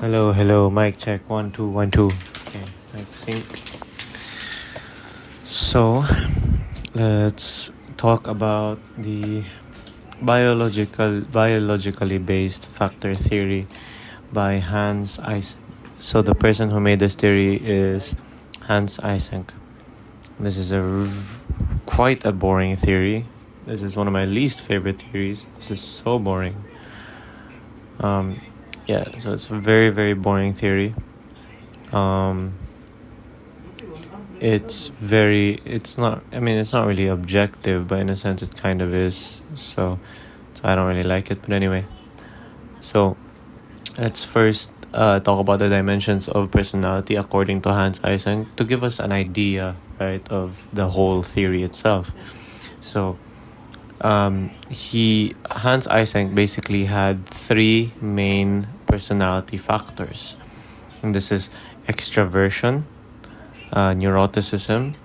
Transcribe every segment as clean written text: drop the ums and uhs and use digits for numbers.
Hello, mic check 1 2 1 2. Okay, mic sync. So, let's talk about the biologically based factor theory by Hans Eysenck. So the person who made this theory is Hans Eysenck. This is quite a boring theory. This is one of my least favorite theories. This is so boring. So it's a very, very boring theory. It's not really objective, but in a sense it kind of is. So I don't really like it. But anyway, so let's first talk about the dimensions of personality according to Hans Eysenck to give us an idea, right, of the whole theory itself. So Hans Eysenck basically had three main personality factors, and this is extraversion, neuroticism,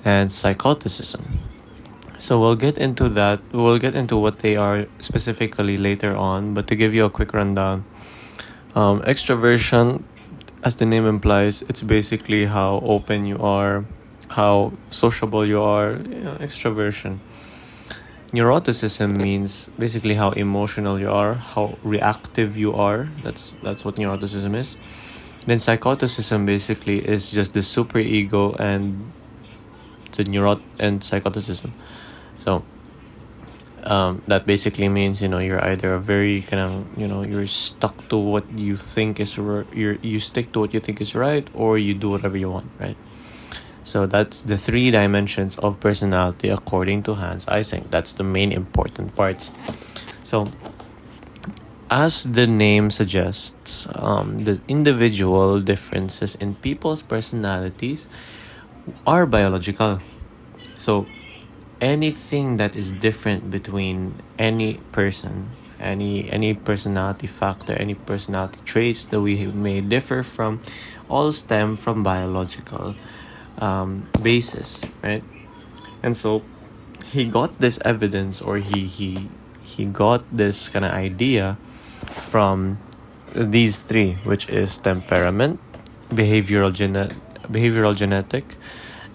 and psychoticism. So we'll get into that. We'll get into what they are specifically later on, but to give you a quick rundown, extraversion, as the name implies, it's basically how open you are, how sociable you are, extraversion. Neuroticism means basically how emotional you are, how reactive you are. That's what neuroticism is. Then psychoticism basically is just the superego and and psychoticism. So that basically means you're either a very you're stuck to what you think is you stick to what you think is right, or you do whatever you want, right? So that's the three dimensions of personality according to Hans Eysenck. That's the main important parts. So as the name suggests, the individual differences in people's personalities are biological. So anything that is different between any person, any personality factor, any personality traits that we may differ from, all stem from biological basis, right? And so he got this evidence, or he got this kind of idea from these three, which is temperament, behavioral genetic,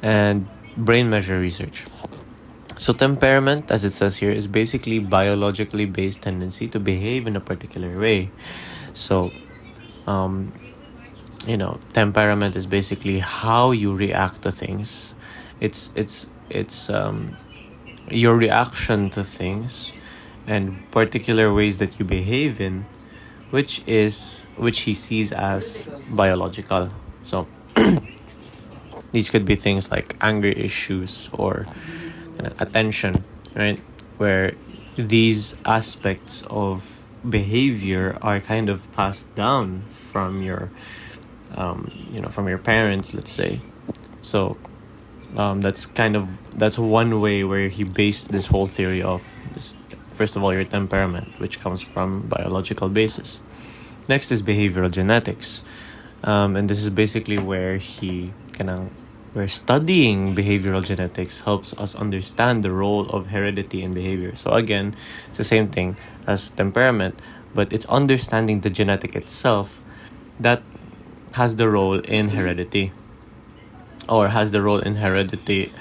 and brain measure research. So temperament, as it says here, is basically biologically based tendency to behave in a particular way. So temperament is basically how you react to things. It's your reaction to things and particular ways that you behave in, which he sees as biological. So these could be things like anger issues or attention, right? Where these aspects of behavior are kind of passed down from your from your parents, let's say. So that's one way where he based this whole theory of this. First of all, your temperament, which comes from biological basis. Next is behavioral genetics, and this is basically where where studying behavioral genetics helps us understand the role of heredity in behavior. So again, it's the same thing as temperament, but it's understanding the genetic itself that has the role in heredity, or has the role in hereditic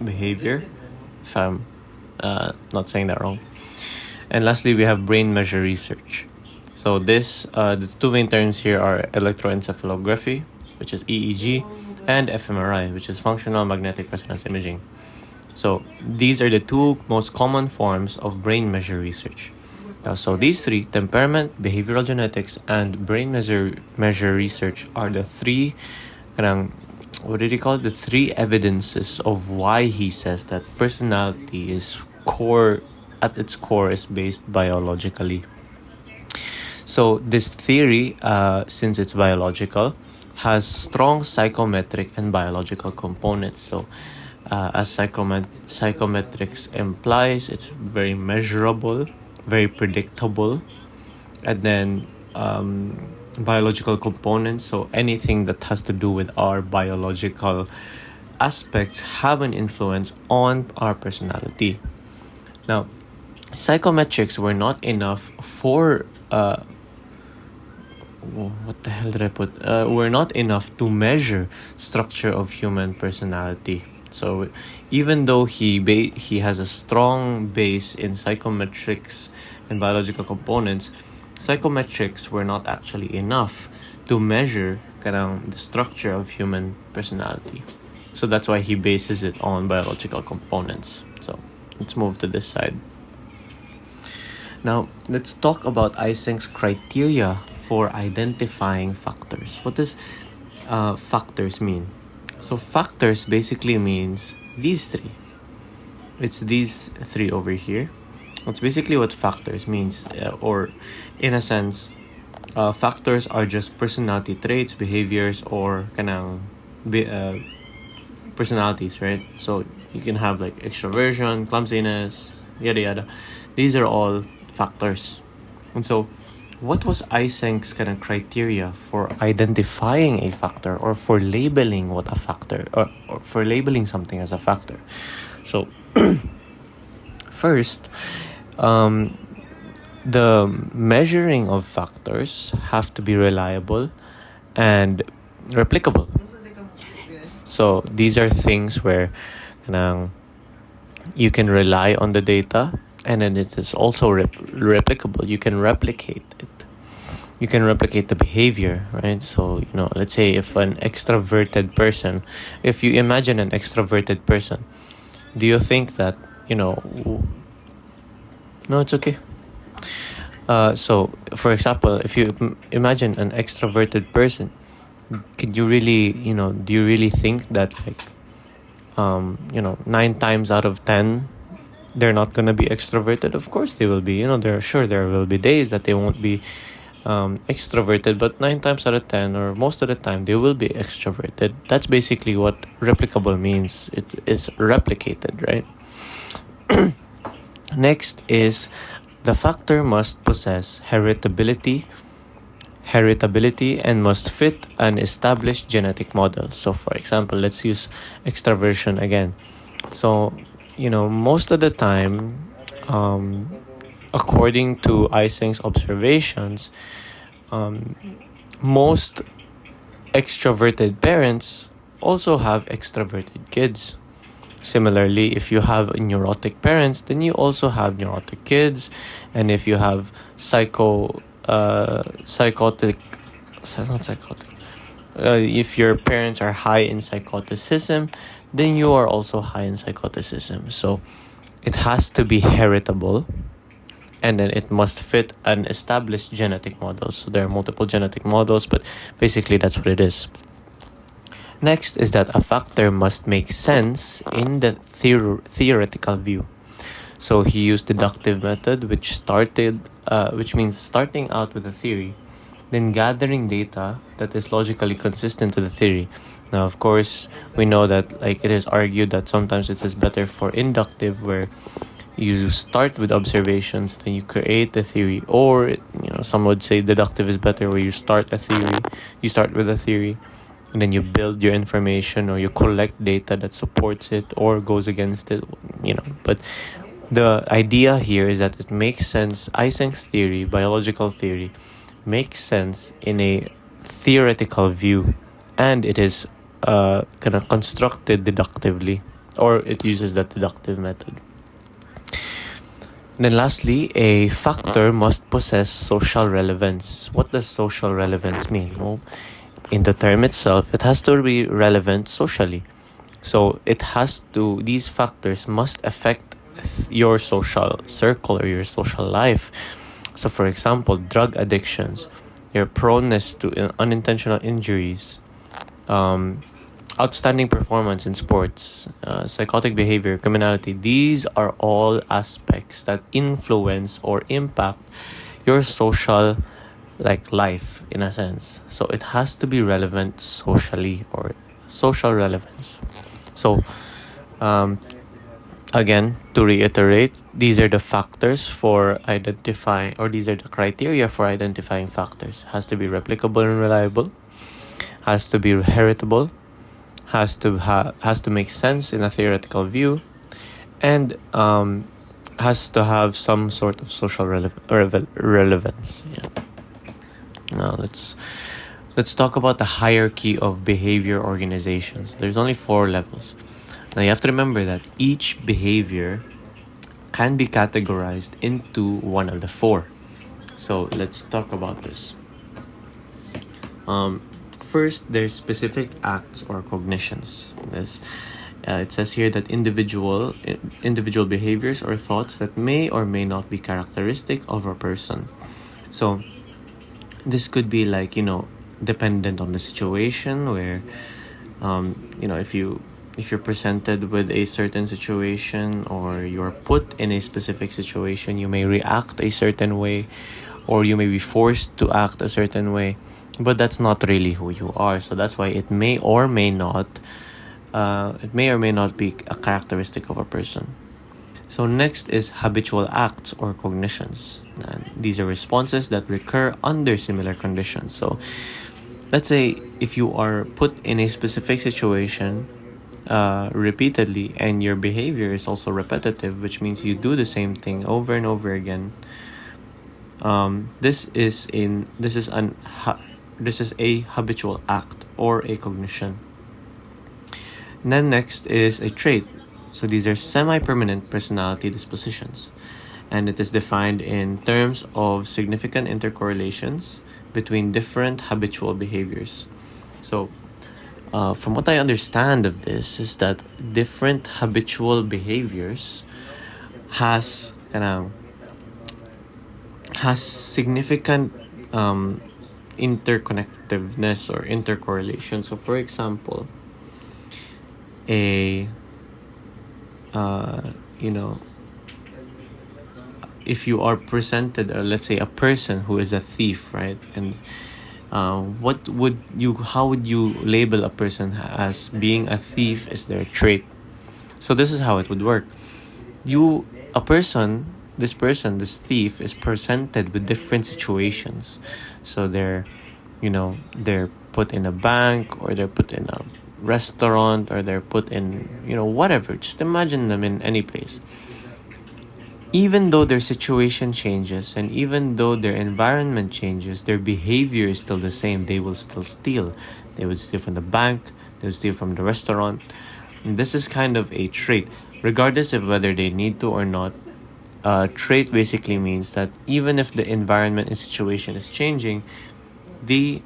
behavior, if I'm not saying that wrong. And lastly, we have brain measure research. So the two main terms here are electroencephalography, which is EEG, and fMRI, which is functional magnetic resonance imaging. So these are the two most common forms of brain measure research. So these three, temperament, behavioral genetics, and brain measure research, are the three what did he call it? The three evidences of why he says that personality is at its core is based biologically. So this theory, since it's biological, has strong psychometric and biological components. So as psychometrics implies, it's very measurable, very predictable, and then biological components, so anything that has to do with our biological aspects have an influence on our personality. Now, psychometrics were not enough for what the hell did I put? Were not enough to measure structure of human personality. So even though he has a strong base in psychometrics and biological components, psychometrics were not actually enough to measure the structure of human personality. So that's why he bases it on biological components. So let's move to this side. Now, let's talk about Eysenck's criteria for identifying factors. What does factors mean? So factors basically means these three. It's these three over here. That's basically what factors means, or in a sense, factors are just personality traits, behaviors, or personalities, right? So you can have like extroversion, clumsiness, yada yada. These are all factors. And so what was Eysenck's criteria for identifying a factor, or for labeling what a factor, or for labeling something as a factor? So first, the measuring of factors have to be reliable and replicable. So these are things where you can rely on the data, and then it is also replicable. You can replicate it. You can replicate the behavior, right? So, let's say if an extroverted person, if you imagine an extroverted person, do you think that, no, it's okay. So, for example, if you imagine an extroverted person, could you really, do you really think that 9 times out of 10, they're not going to be extroverted? Of course they will be. There will be days that they won't be extroverted, but 9 times out of 10, or most of the time, they will be extroverted. That's basically what replicable means. It is replicated, right? Next is the factor must possess heritability and must fit an established genetic model. So for example, let's use extroversion again. So most of the time, according to Eysenck's observations, most extroverted parents also have extroverted kids. Similarly, if you have neurotic parents, then you also have neurotic kids. And if you have if your parents are high in psychoticism, then you are also high in psychoticism. So it has to be heritable, and then it must fit an established genetic model. So there are multiple genetic models, but basically that's what it is. Next is that a factor must make sense in the theoretical view. So he used deductive method, which means starting out with a theory, then gathering data that is logically consistent to the theory. Now, of course, we know that it is argued that sometimes it is better for inductive, where you start with observations and you create the theory, or some would say deductive is better, where you start with a theory, and then you build your information, or you collect data that supports it or goes against it, But the idea here is that it makes sense. Eysenck's theory, biological theory, makes sense in a theoretical view, and it is constructed deductively, or it uses that deductive method. And then lastly, a factor must possess social relevance. What does social relevance mean? Well, in the term itself, it has to be relevant socially. So these factors must affect your social circle or your social life. So for example, drug addictions, your proneness to unintentional injuries, outstanding performance in sports, psychotic behavior, criminality, these are all aspects that influence or impact your social life, in a sense. So it has to be relevant socially, or social relevance. So again, to reiterate, these are the factors for identifying, or these are the criteria for identifying factors. Has to be replicable and reliable, has to be heritable, has to make sense in a theoretical view, and has to have some sort of social relevance. Yeah. Now let's talk about the hierarchy of behavior organizations. There's only 4 levels. Now you have to remember that each behavior can be categorized into one of the 4. So let's talk about this. First, there's specific acts or cognitions. It says here that individual behaviors or thoughts that may or may not be characteristic of a person. So this could be like, dependent on the situation, where if you're presented with a certain situation, or you're put in a specific situation, you may react a certain way, or you may be forced to act a certain way, but that's not really who you are. So that's why it may or may not be a characteristic of a person. So next is habitual acts or cognitions. And these are responses that recur under similar conditions. So let's say if you are put in a specific situation repeatedly, and your behavior is also repetitive, which means you do the same thing over and over again. This is a habitual act or a cognition. And then next is a trait. So these are semi-permanent personality dispositions, and it is defined in terms of significant intercorrelations between different habitual behaviors. So from what I understand of this is that different habitual behaviors has significant interconnectiveness or intercorrelation. So for example, if you are presented, or let's say a person who is a thief, right? And how would you label a person as being a thief? Is their trait. So this is how it would work. This thief is presented with different situations. So they're put in a bank, or they're put in a restaurant, or they're put in whatever. Just imagine them in any place. Even though their situation changes, and even though their environment changes, their behavior is still the same. They will still steal. They would steal from the bank, they would steal from the restaurant. And this is kind of a trait, regardless of whether they need to or not. Trait basically means that even if the environment and situation is changing, the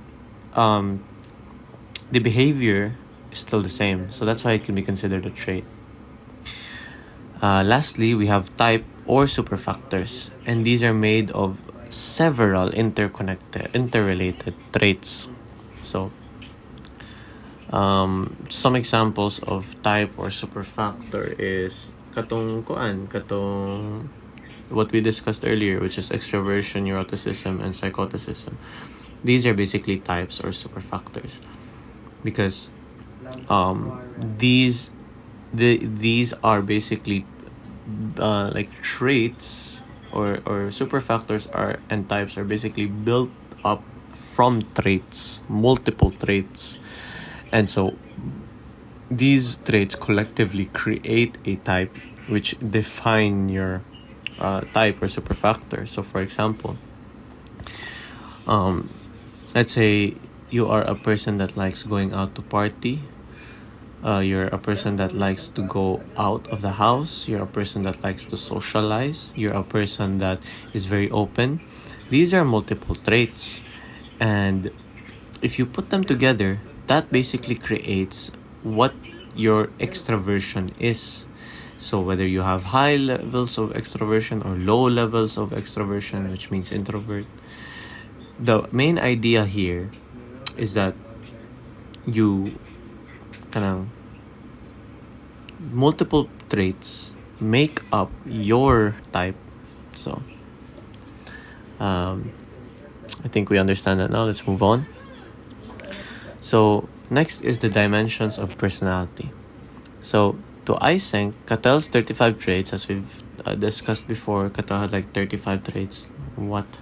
behavior is still the same. So that's why it can be considered a trait. Lastly, we have type or superfactors, and these are made of several interrelated traits. So some examples of type or superfactor is katong what we discussed earlier, which is extroversion, neuroticism, and psychoticism. These are basically types or superfactors, because these are basically like traits, or superfactors and types are basically built up from traits, multiple traits, and so these traits collectively create a type, which define your type or superfactor. So for example, let's say you are a person that likes going out to party. You're a person that likes to go out of the house. You're a person that likes to socialize. You're a person that is very open. These are multiple traits, and if you put them together, that basically creates what your extroversion is. So whether you have high levels of extroversion or low levels of extroversion, which means introvert, the main idea here is that you multiple traits make up your type. So I think we understand that now. Let's move on. So next is the dimensions of personality. So to Eysenck, Catel's 35 traits, as we've discussed before, Cattell had like 35 traits. What?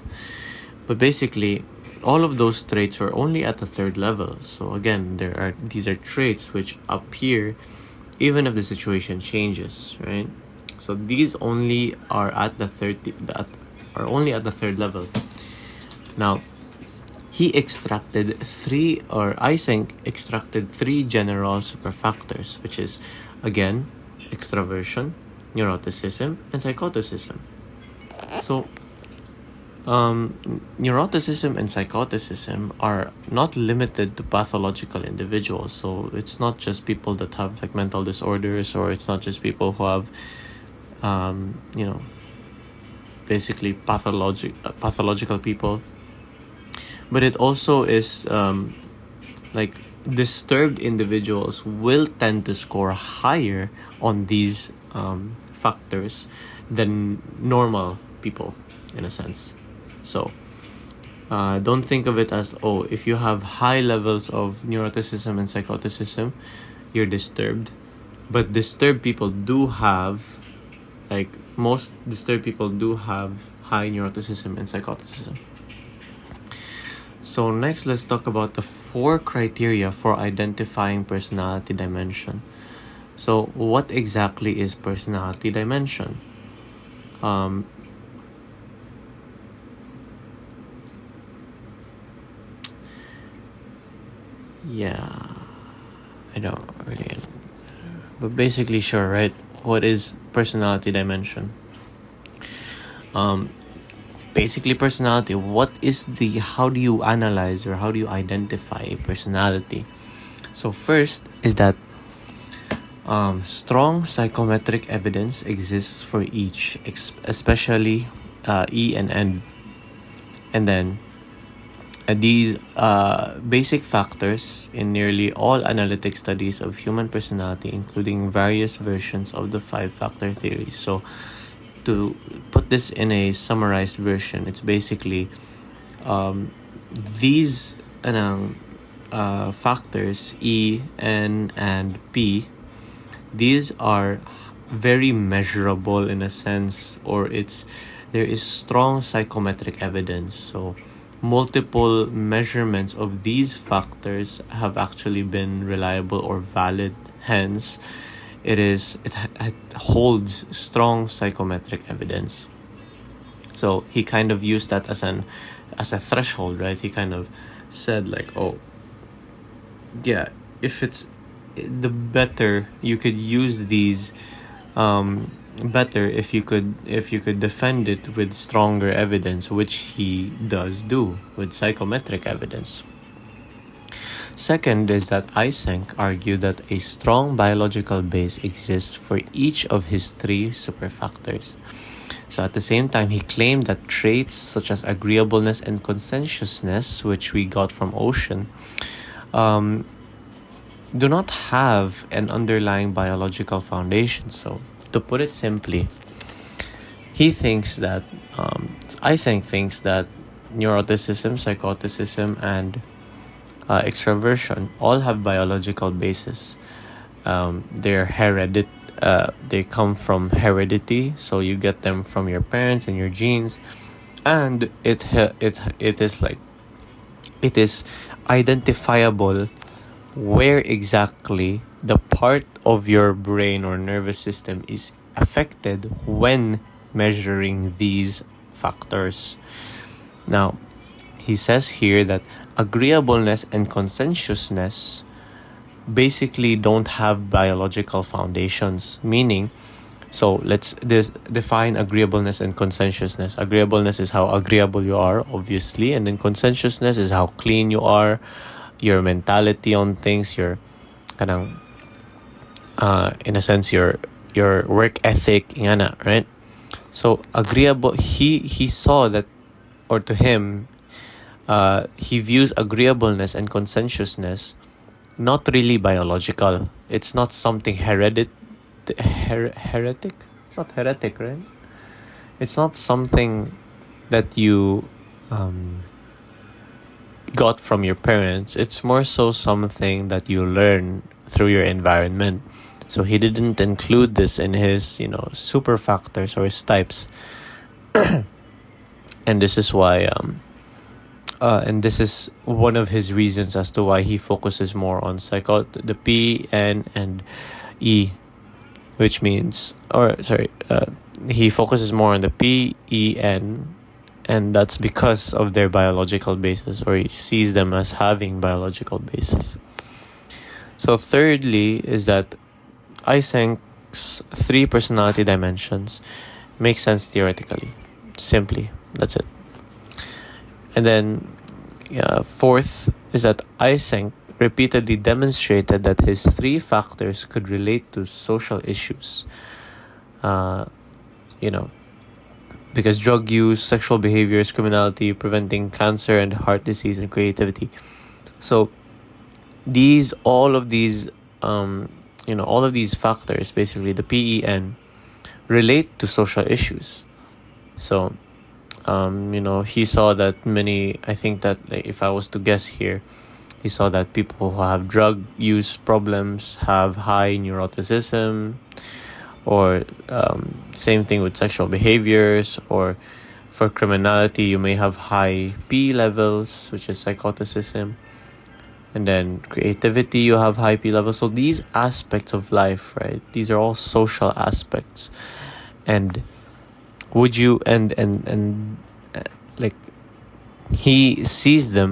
But basically, all of those traits were only at the 3rd level. So again, these are traits which appear even if the situation changes, right? So these only are only at the 3rd level. Now, he extracted Eysenck extracted three general superfactors, which is, again, extraversion, neuroticism, and psychoticism. So, neuroticism and psychoticism are not limited to pathological individuals. So it's not just people that have like mental disorders, or it's not just people who have, basically pathological people. But it also is like disturbed individuals will tend to score higher on these factors than normal people, in a sense. So don't think of it as, if you have high levels of neuroticism and psychoticism, you're disturbed. But disturbed people do have, most disturbed people do have high neuroticism and psychoticism. So next, let's talk about the 4 criteria for identifying personality dimension. So what exactly is personality dimension? I don't really, but basically, sure, right? What is personality dimension? Basically, personality, how do you analyze or how do you identify a personality? So first is that strong psychometric evidence exists for each, especially E and N. And then these basic factors in nearly all analytic studies of human personality, including various versions of the 5-factor theory. So to put this in a summarized version, it's basically these factors, E, N, and P, these are very measurable in a sense, or there is strong psychometric evidence. So multiple measurements of these factors have actually been reliable or valid. Hence, it holds strong psychometric evidence. So he kind of used that as a threshold, right? He kind of said if it's the better, you could use these better if you could defend it with stronger evidence, which he does do with psychometric evidence. Second is that Eysenck argued that a strong biological base exists for each of his 3 superfactors. So at the same time, he claimed that traits such as agreeableness and conscientiousness, which we got from Ocean, do not have an underlying biological foundation. So to put it simply, he thinks that Eysenck thinks that neuroticism, psychoticism, and extraversion all have biological basis. They come from heredity, so you get them from your parents and your genes, and it is identifiable where exactly the part of your brain or nervous system is affected when measuring these factors. Now, he says here that agreeableness and conscientiousness basically don't have biological foundations, meaning, so let's define agreeableness and conscientiousness. Agreeableness is how agreeable you are, obviously, and then conscientiousness is how clean you are, your mentality on things, your in a sense, your work ethic, right? So agreeable, he saw that, or to him, he views agreeableness and conscientiousness not really biological. It's not something heretic. It's not heretic, right? It's not something that you got from your parents. It's more so something that you learn through your environment. So he didn't include this in his, super factors or his types. And this is why, and this is one of his reasons as to why he focuses more on the P, N, and E, which means, he focuses more on the P, E, N, and that's because of their biological basis, or he sees them as having biological basis. So thirdly is that Eysenck's 3 personality dimensions make sense theoretically. Simply, that's it. And then fourth is that Eysenck repeatedly demonstrated that his 3 factors could relate to social issues. Because drug use, sexual behaviors, criminality, preventing cancer and heart disease, and creativity. So all of these factors, basically the PEN, relate to social issues. So he saw that I think that, like, if I was to guess here, he saw that people who have drug use problems have high neuroticism, or same thing with sexual behaviors, or for criminality you may have high P levels, which is psychoticism, and then creativity you have high P levels. So these aspects of life, right, these are all social aspects, and would you like, he sees the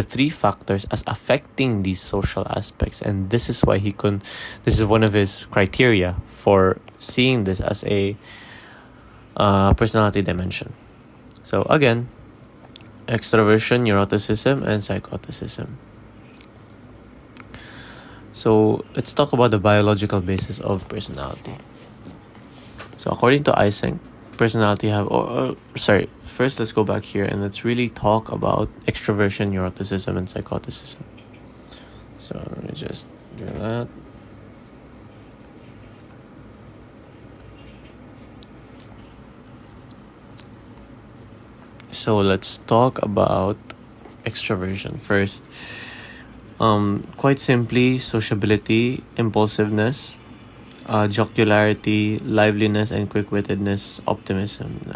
3 factors as affecting these social aspects, and this is why this is one of his criteria for seeing this as a personality dimension. So again, extroversion, neuroticism, and psychoticism. So let's talk about the biological basis of personality. So according to Eysenck, personality first let's go back here and let's really talk about extroversion, neuroticism, and psychoticism. So let me just do that. So let's talk about extroversion first. Quite simply, sociability, impulsiveness, jocularity, liveliness, and quick-wittedness, optimism.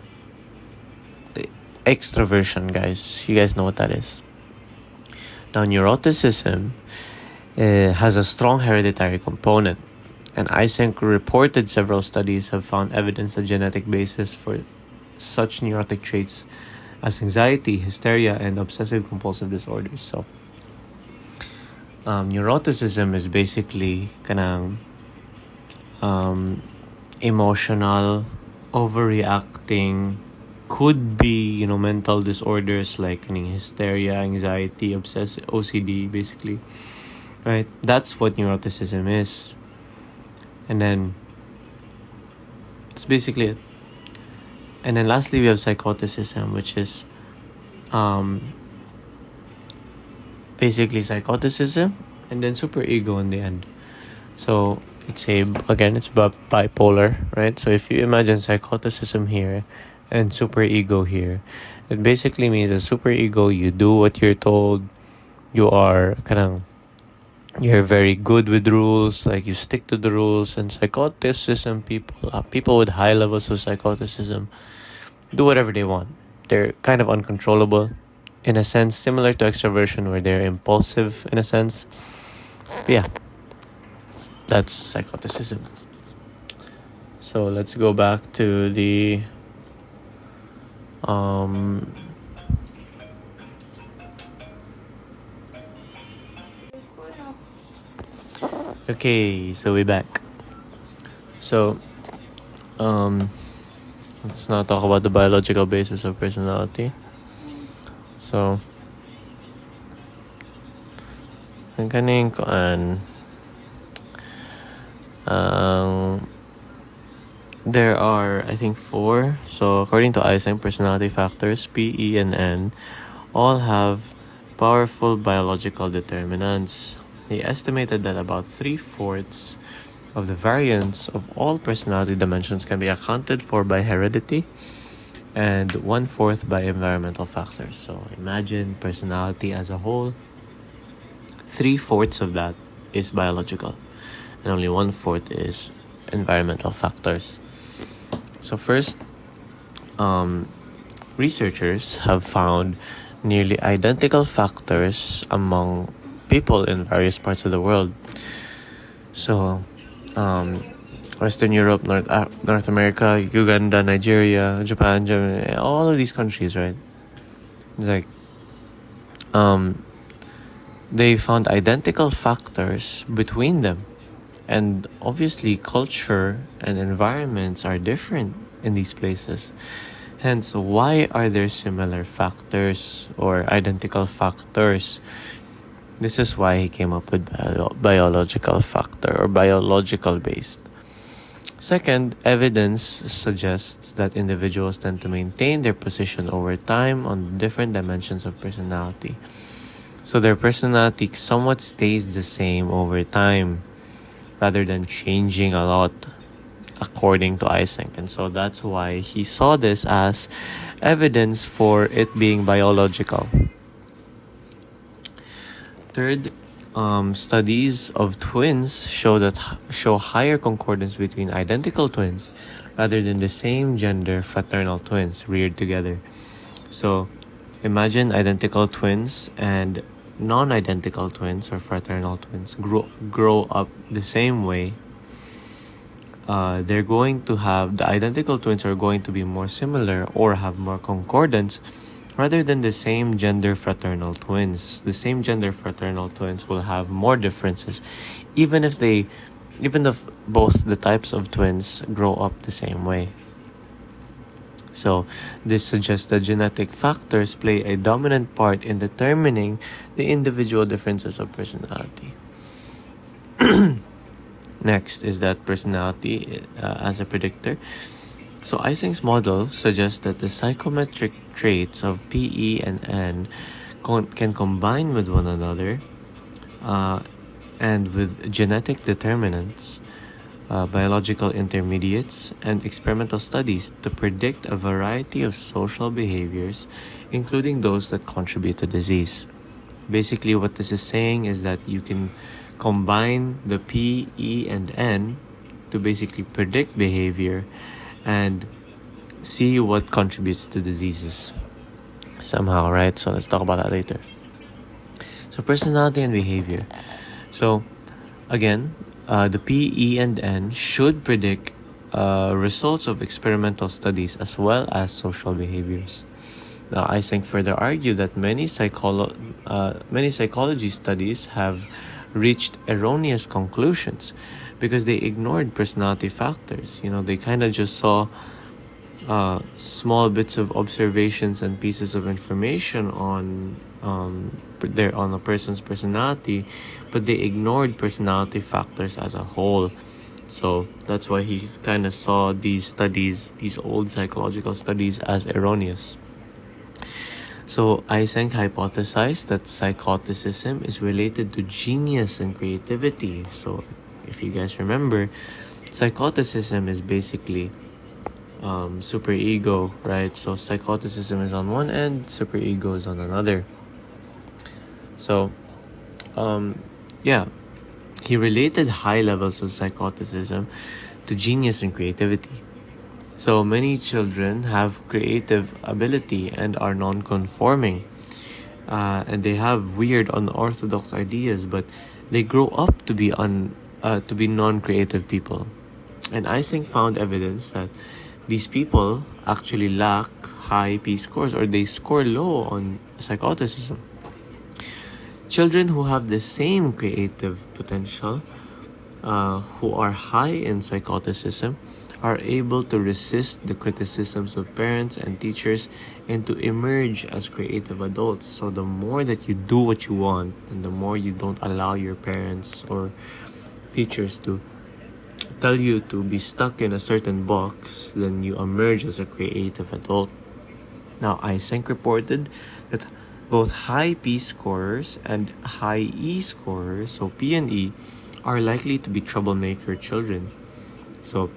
Extroversion, guys. You guys know what that is. Now, neuroticism has a strong hereditary component, and Eysenck reported several studies have found evidence the genetic basis for such neurotic traits as anxiety, hysteria, and obsessive-compulsive disorders. So, neuroticism is basically emotional, overreacting, could be mental disorders like hysteria, anxiety, obsessive, OCD, basically, right? That's what neuroticism is, and then that's basically it. And then lastly, we have psychoticism, which is basically psychoticism and then superego in the end. So it's bipolar, right? So if you imagine psychoticism here and superego here, it basically means that superego, you do what you're told, you're very good with rules, like you stick to the rules. And psychoticism, people with high levels of psychoticism do whatever they want. They're kind of uncontrollable in a sense, similar to extroversion where they're impulsive in a sense. But yeah, that's psychoticism. So let's go back to the okay, so we're back. So let's now talk about the biological basis of personality. So ang kaning koan, there are, I think, 4. So according to Eysenck, personality factors P, E, and N all have powerful biological determinants. He estimated that about 3/4 of the variance of all personality dimensions can be accounted for by heredity and 1/4 by environmental factors. So imagine personality as a whole, 3/4 of that is biological and only 1/4 is environmental factors. So first, researchers have found nearly identical factors among people in various parts of the world. So Western Europe, North America, Uganda, Nigeria, Japan, Germany, all of these countries, right? It's like they found identical factors between them. And obviously, culture and environments are different in these places. Hence, why are there similar factors or identical factors? This is why he came up with biological factor or biological based. Second, evidence suggests that individuals tend to maintain their position over time on different dimensions of personality. So their personality somewhat stays the same over time rather than changing a lot, according to Eysenck. And so that's why he saw this as evidence for it being biological. Third, studies of twins show higher concordance between identical twins rather than the same gender fraternal twins reared together. So imagine identical twins and non-identical twins or fraternal twins grow up the same way. They're going to have, the identical twins are going to be more similar or have more concordance rather than the same gender fraternal twins. The same gender fraternal twins will have more differences, even if both the types of twins grow up the same way. So this suggests that genetic factors play a dominant part in determining the individual differences of personality. Next is that personality as a predictor. So Eysenck's model suggests that the psychometric traits of P, E, and N can combine with one another and with genetic determinants, biological intermediates, and experimental studies to predict a variety of social behaviors, including those that contribute to disease. Basically, what this is saying is that you can combine the P, E, and N to basically predict behavior and see what contributes to diseases somehow, right? So let's talk about that later. So personality and behavior. So again, the P, E, and N should predict results of experimental studies as well as social behaviors. Now, Eysenck further argued that many psychology studies have reached erroneous conclusions because they ignored personality factors. They kind of just saw small bits of observations and pieces of information on a person's personality, but they ignored personality factors as a whole. So that's why he kind of saw these old psychological studies, as erroneous. So Eysenck hypothesized that psychoticism is related to genius and creativity. So if you guys remember, psychoticism is basically superego, right? So psychoticism is on one end, superego is on another. So he related high levels of psychoticism to genius and creativity. So many children have creative ability and are non-conforming, and they have weird, unorthodox ideas, but they grow up to be non-creative people. And Eysenck found evidence that these people actually lack high P scores, or they score low on psychoticism. Children who have the same creative potential, who are high in psychoticism, are able to resist the criticisms of parents and teachers and to emerge as creative adults. So the more that you do what you want and the more you don't allow your parents or teachers to tell you to be stuck in a certain box, then you emerge as a creative adult. Now, Eysenck reported that both high P scorers and high E scorers, so P and E, are likely to be troublemaker children. So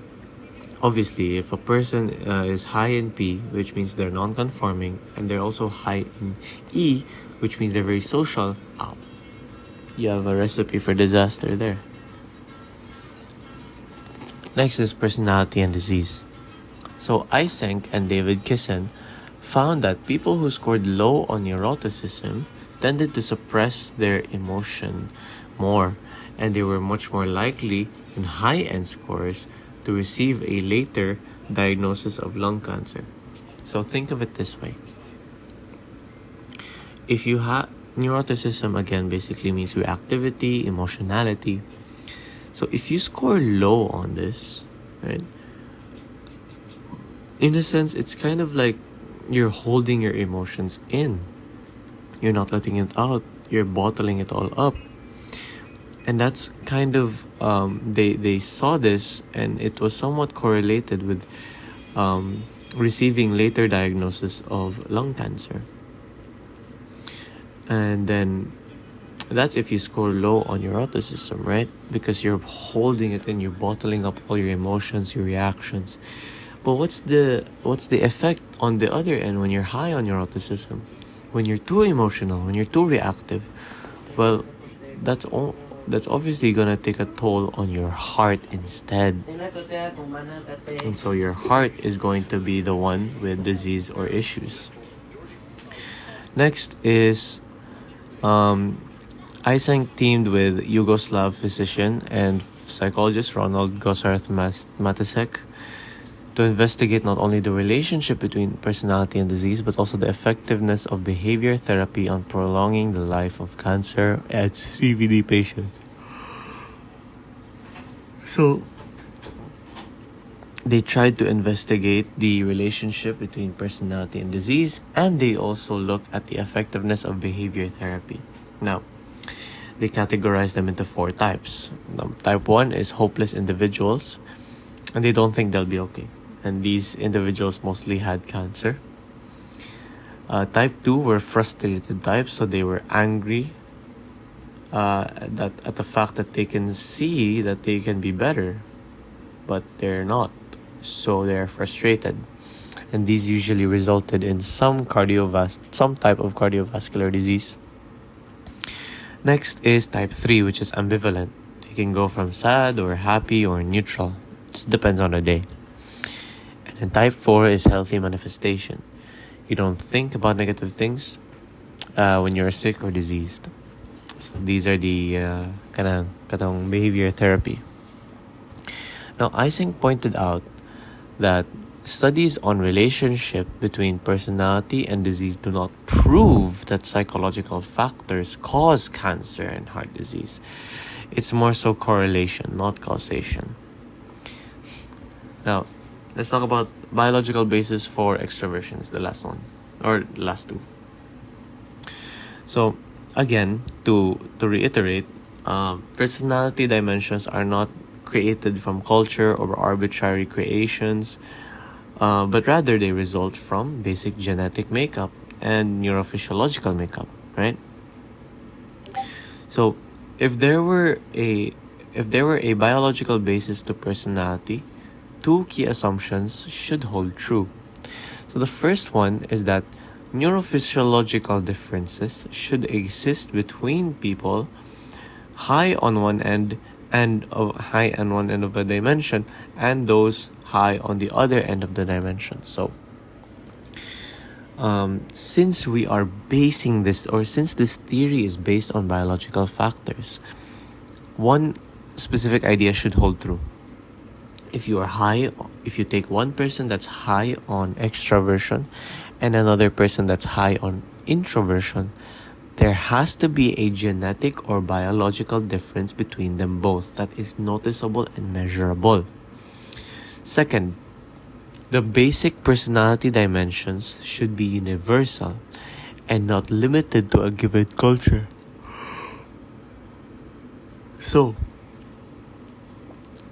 obviously, if a person is high in P, which means they're non-conforming, and they're also high in E, which means they're very social, you have a recipe for disaster there. Next is personality and disease. So Eysenck and David Kissen found that people who scored low on neuroticism tended to suppress their emotion more, and they were much more likely in high-end scores to receive a later diagnosis of lung cancer. So think of it this way. If you have neuroticism, again, basically means reactivity, emotionality. So if you score low on this, right, in a sense, it's kind of like you're holding your emotions in. You're not letting it out. You're bottling it all up. And that's kind of, they saw this, and it was somewhat correlated with receiving later diagnosis of lung cancer. And then that's if you score low on your autism, right? Because you're holding it in, you're bottling up all your emotions, your reactions. But what's the effect on the other end when you're high on your autism? When you're too emotional, when you're too reactive, well, that's obviously gonna take a toll on your heart instead. And so your heart is going to be the one with disease or issues. Next is Eysenck teamed with Yugoslav physician and psychologist Ronald Matisek to investigate not only the relationship between personality and disease, but also the effectiveness of behavior therapy on prolonging the life of cancer and CVD patients. So they tried to investigate the relationship between personality and disease, and they also looked at the effectiveness of behavior therapy. Now, they categorized them into 4 types. Type 1 is hopeless individuals, and they don't think they'll be okay. And these individuals mostly had cancer. Type 2 were frustrated types, so they were angry at the fact that they can see that they can be better, but they're not. So they're frustrated. And these usually resulted in some type of cardiovascular disease. Next is type 3, which is ambivalent. They can go from sad or happy or neutral. It just depends on the day. And then type 4 is healthy manifestation. You don't think about negative things when you're sick or diseased. So these are the kanang behavior therapy. Now, Eysenck pointed out that studies on relationship between personality and disease do not prove that psychological factors cause cancer and heart disease. It's more so correlation, not causation. Now, let's talk about biological basis for extroversions, the last one, or last two. So, again, to reiterate, personality dimensions are not created from culture or arbitrary creations, but rather they result from basic genetic makeup and neurophysiological makeup, right? So if there were a biological basis to personality, 2 key assumptions should hold true. So the first one is that neurophysiological differences should exist between people high on one end of a dimension and those high on the other end of the dimension. So since we are basing this, or since this theory is based on biological factors, one specific idea should hold true. If you take one person that's high on extroversion and another person that's high on introversion, there has to be a genetic or biological difference between them both that is noticeable and measurable. Second, the basic personality dimensions should be universal and not limited to a given culture. So,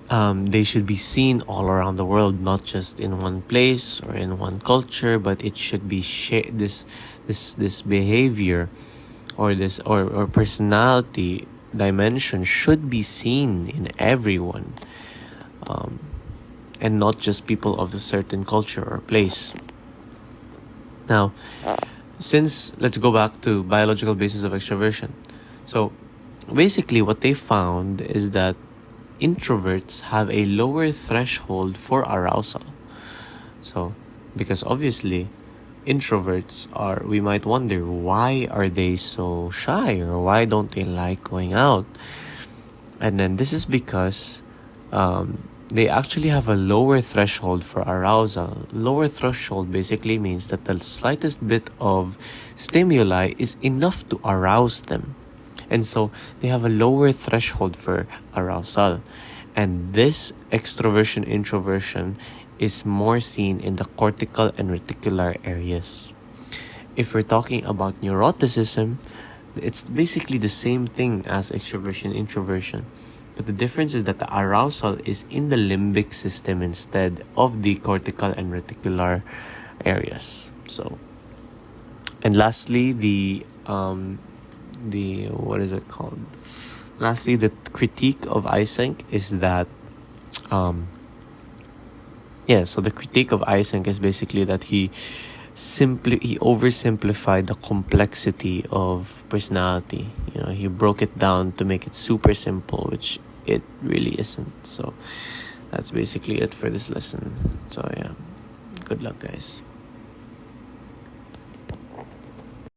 they should be seen all around the world, not just in one place or in one culture, but it should be this behavior or this or personality dimension should be seen in everyone, and not just people of a certain culture or place. Now, let's go back to biological basis of extroversion. So basically what they found is that introverts have a lower threshold for arousal. So because obviously introverts we might wonder, why are they so shy, or why don't they like going out? And then this is because they actually have a lower threshold for arousal. Lower threshold basically means that the slightest bit of stimuli is enough to arouse them. And so they have a lower threshold for arousal. And this extroversion introversion is more seen in the cortical and reticular areas. If we're talking about neuroticism, it's basically the same thing as extroversion introversion. But the difference is that the arousal is in the limbic system instead of the cortical and reticular areas. So, and lastly, the what is it called? Lastly, the critique of Eysenck is that so the critique of Eysenck is basically that he oversimplified the complexity of personality. He broke it down to make it super simple, which it really isn't. So that's basically it for this lesson. So yeah, good luck, guys.